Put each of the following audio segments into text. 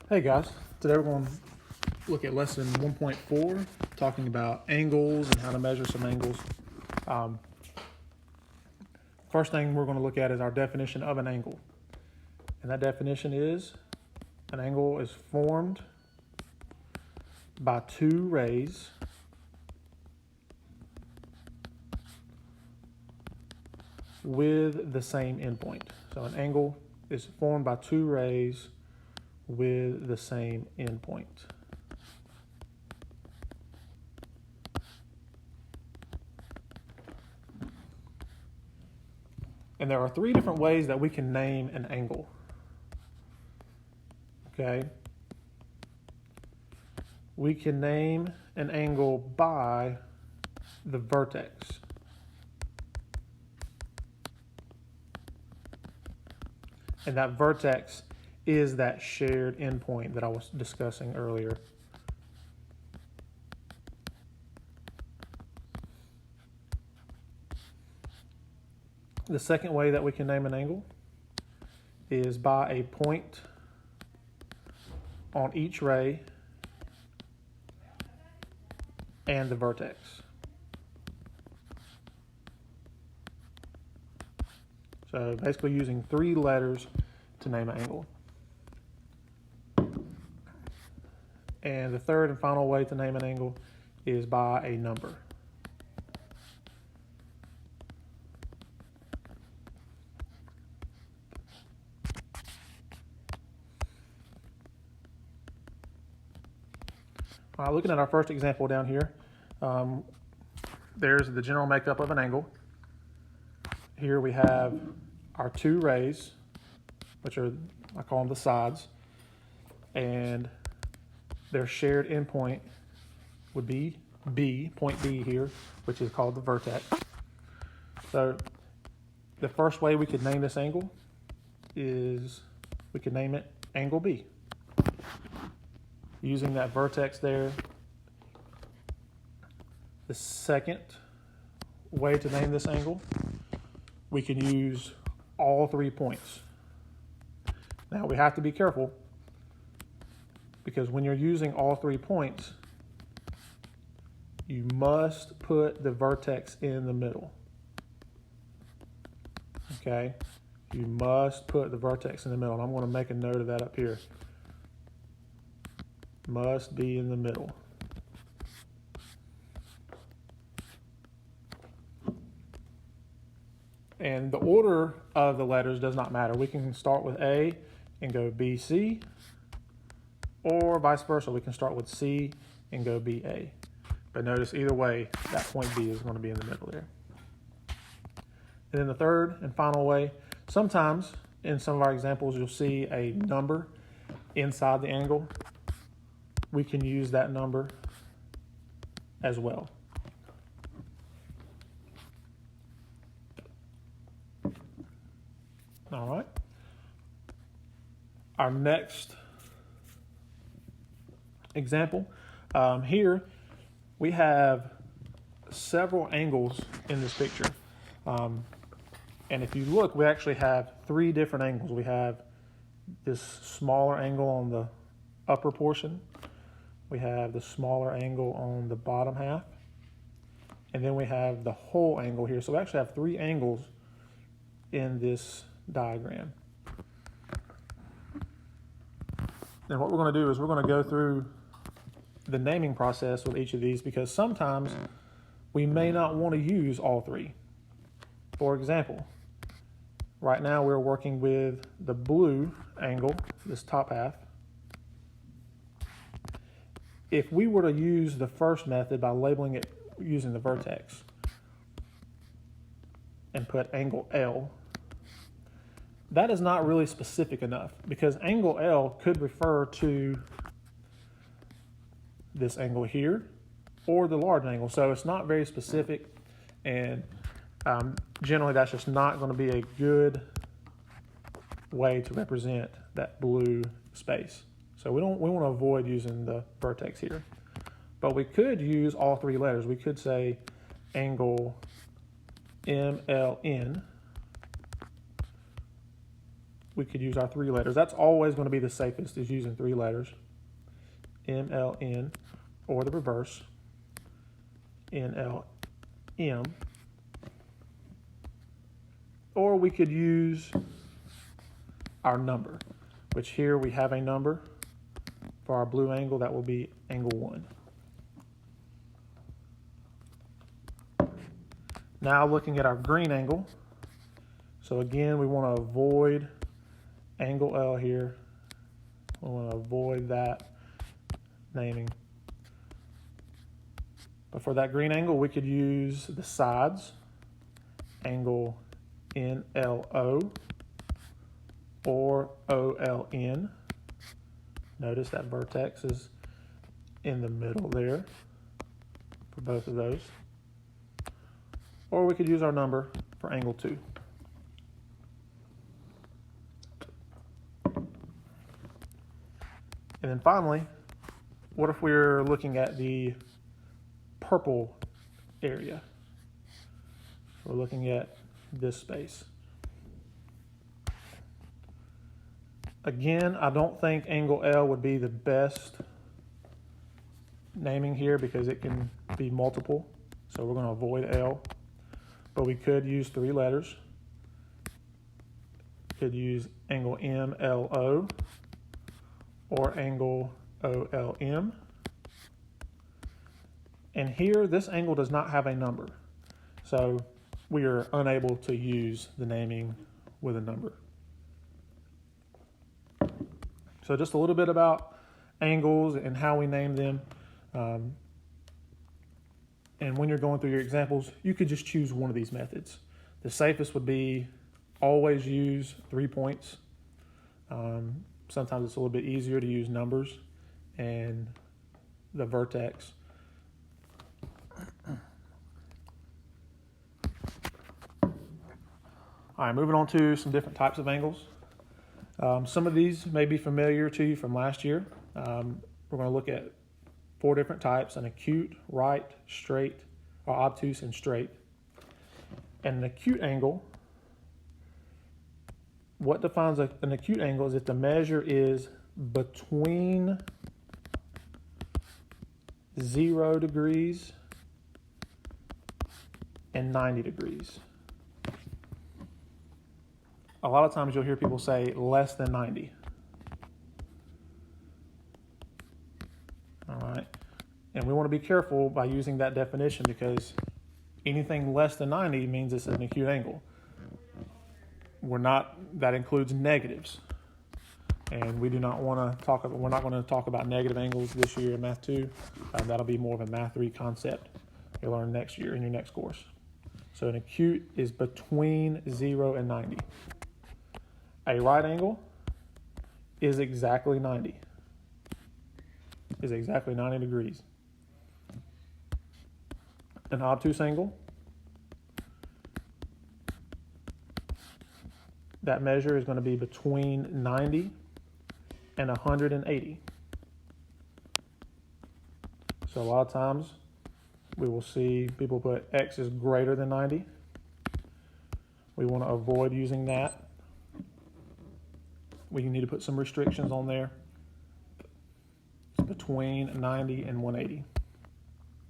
Hey guys, today we're going to look at lesson 1.4, talking about angles and how to measure some angles. Um, First thing we're going to look at is our definition of an angle. And that definition is an angle is formed by two rays with the same endpoint. So an angle is formed by two rays with the same endpoint. And there are three different ways that we can name an angle. Okay? We can name an angle by the vertex. And that vertex is that shared endpoint that I was discussing earlier. The second way that we can name an angle is by a point on each ray and the vertex. So basically using three letters to name an angle. And the third and final way to name an angle is by a number. All right, looking at our first example down here, there's the general makeup of an angle. Here we have our two rays, which are, I call them the sides, and their shared endpoint would be B, point B here, which is called the vertex. So the first way we could name this angle is we could name it angle B. Using that vertex there. The second way to name this angle, we can use all 3 points. Now we have to be careful because when you're using all 3 points, you must put the vertex in the middle. Okay? You must put the vertex in the middle. And I'm going to make a note of that up here. Must be in the middle. And the order of the letters does not matter. We can start with A and go B, C, or vice versa. We can start with C and go B, A. But notice either way, that point B is going to be in the middle there. And then the third and final way, sometimes in some of our examples, you'll see a number inside the angle. We can use that number as well. All right. Our next example, here we have several angles in this picture. And if you look, we actually have three different angles. We have this smaller angle on the upper portion. We have the smaller angle on the bottom half. And then we have the whole angle here. So we actually have three angles in this diagram. And what we're going to do is we're going to go through the naming process with each of these because sometimes we may not want to use all three. For example, right now we're working with the blue angle, this top half. If we were to use the first method by labeling it using the vertex and put angle L, that is not really specific enough because angle L could refer to this angle here or the large angle. So it's not very specific, and generally that's just not going to be a good way to represent that blue space. So we want to avoid using the vertex here. But we could use all three letters. We could say angle MLN we could use our 3 letters. That's always going to be the safest, is using 3 letters. MLN, or the reverse, NLM. Or we could use our number, which here we have a number for our blue angle. That will be angle 1. Now looking at our green angle. So again, we want to avoid angle L here. We want to avoid that naming. But for that green angle, we could use the sides, angle NLO or OLN. Notice that vertex is in the middle there for both of those. Or we could use our number for angle 2. And then finally, what if we're looking at the purple area? We're looking at this space. Again, I don't think angle L would be the best naming here because it can be multiple. So we're going to avoid L. But we could use 3 letters. Could use angle MLO or angle OLM. And here, this angle does not have a number. So we are unable to use the naming with a number. So just a little bit about angles and how we name them. And when you're going through your examples, you could just choose one of these methods. The safest would be always use 3 points. Sometimes it's a little bit easier to use numbers and the vertex. All right, moving on to some different types of angles. Some of these may be familiar to you from last year. We're going to look at 4 different types: an acute, right, straight, or obtuse and straight. And an acute angle, what defines an acute angle is if the measure is between 0 degrees and 90 degrees. A lot of times you'll hear people say less than 90. All right. And we want to be careful by using that definition because anything less than 90 means it's an acute angle. That includes negatives. And we do not want to we're not going to talk about negative angles this year in Math 2. That'll be more of a Math 3 concept you'll learn next year in your next course. So an acute is between 0 and 90. A right angle is exactly 90. Is exactly 90 degrees. An obtuse angle, that measure is going to be between 90 and 180. So a lot of times we will see people put X is greater than 90. We want to avoid using that. We need to put some restrictions on there. It's between 90 and 180.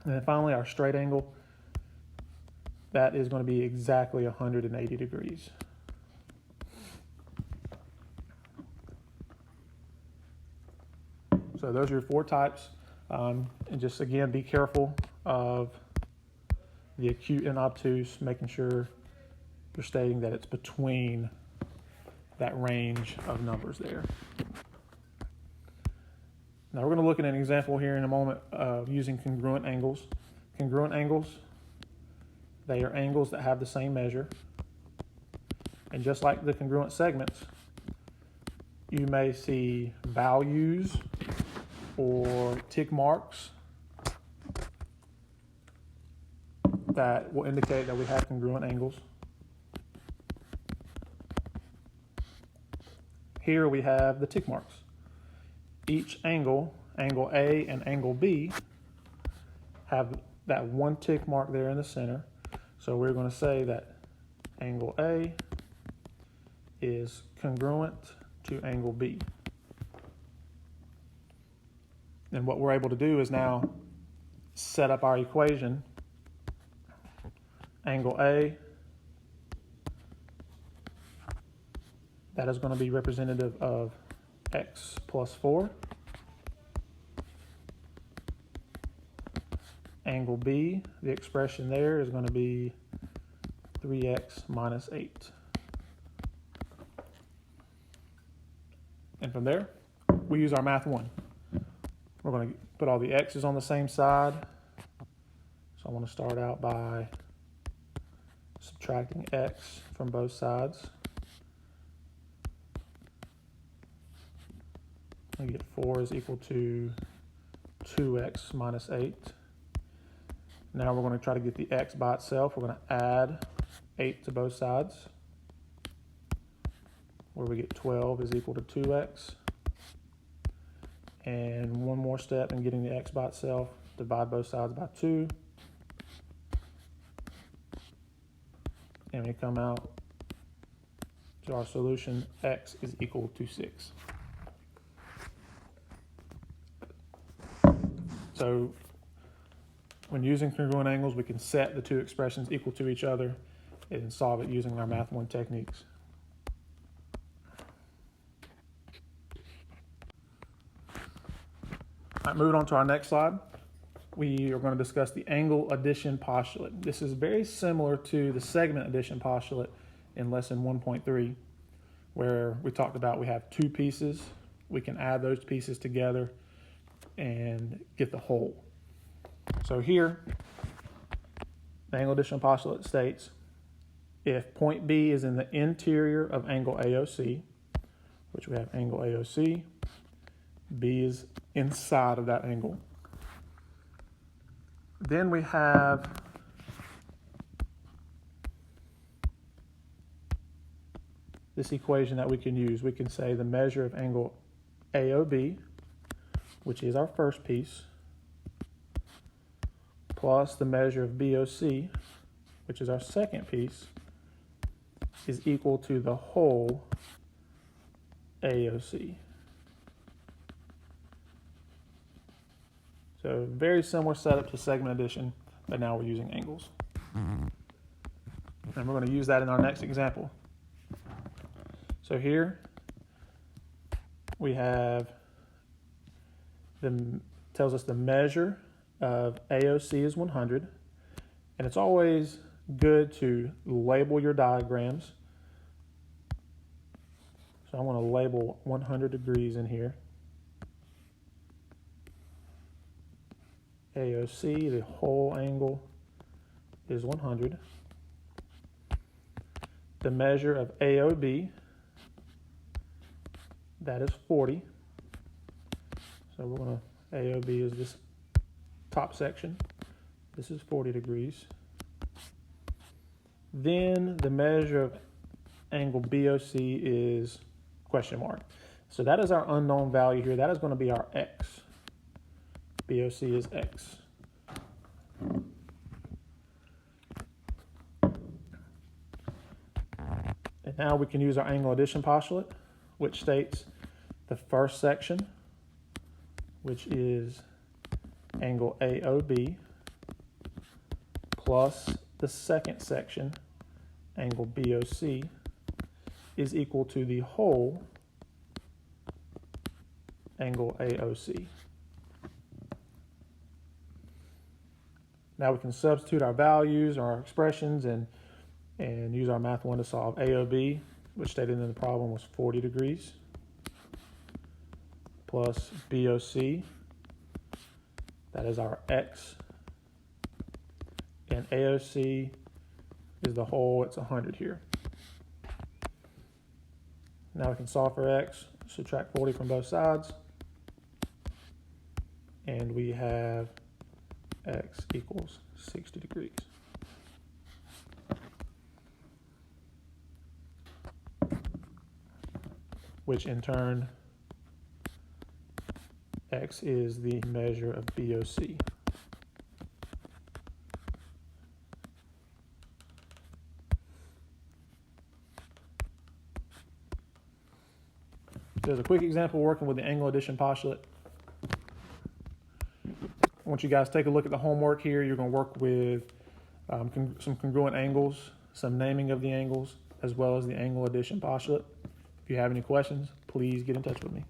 And then finally, our straight angle, that is going to be exactly 180 degrees. So those are your 4 types. And just, again, be careful of the acute and obtuse, making sure you're stating that it's between that range of numbers there. Now we're going to look at an example here in a moment of using congruent angles. Congruent angles, they are angles that have the same measure. And just like the congruent segments, you may see values or tick marks that will indicate that we have congruent angles. Here we have the tick marks. Each angle, angle A and angle B, have that one tick mark there in the center. So we're going to say that angle A is congruent to angle B. And what we're able to do is now set up our equation. Angle A, that is going to be representative of x plus 4. Angle B, the expression there is going to be 3x minus 8. And from there, we use our math 1. We're going to put all the x's on the same side. So I want to start out by subtracting x from both sides. I get 4 is equal to 2x minus 8. Now we're going to try to get the x by itself. We're going to add 8 to both sides, where we get 12 is equal to 2x. And one more step in getting the x by itself, divide both sides by 2. And we come out to our solution, x is equal to 6. So when using congruent angles, we can set the two expressions equal to each other and solve it using our Math 1 techniques. All right, moving on to our next slide, we are going to discuss the angle addition postulate. This is very similar to the segment addition postulate in lesson 1.3, where we talked about we have two pieces. We can add those pieces together and get the whole. So here, the angle addition postulate states, if point B is in the interior of angle AOC, which we have angle AOC, B is inside of that angle. Then we have this equation that we can use. We can say the measure of angle AOB, which is our first piece, plus the measure of BOC, which is our second piece, is equal to the whole AOC. So very similar setup to segment addition, but now we're using angles. And we're going to use that in our next example. So here we have tells us the measure of AOC is 100, and it's always good to label your diagrams. So I want to label 100 degrees in here. AOC, the whole angle, is 100. The measure of AOB, that is 40. So we're going to, AOB is this top section. This is 40 degrees. Then the measure of angle BOC is question mark. So that is our unknown value here. That is going to be our x. BOC is x. And now we can use our angle addition postulate, which states the first section, which is angle AOB, plus the second section, angle BOC, is equal to the whole angle AOC. Now we can substitute our values, our expressions, and use our Math 1 to solve. AOB, which stated in the problem was 40 degrees, plus BOC, that is our x, and AOC is the whole, it's 100 here. Now we can solve for x, subtract 40 from both sides, and we have x equals 60 degrees. Which in turn, x is the measure of BOC. So as a quick example, working with the angle addition postulate. I want you guys to take a look at the homework here. You're going to work with some congruent angles, some naming of the angles, as well as the angle addition postulate. If you have any questions, please get in touch with me.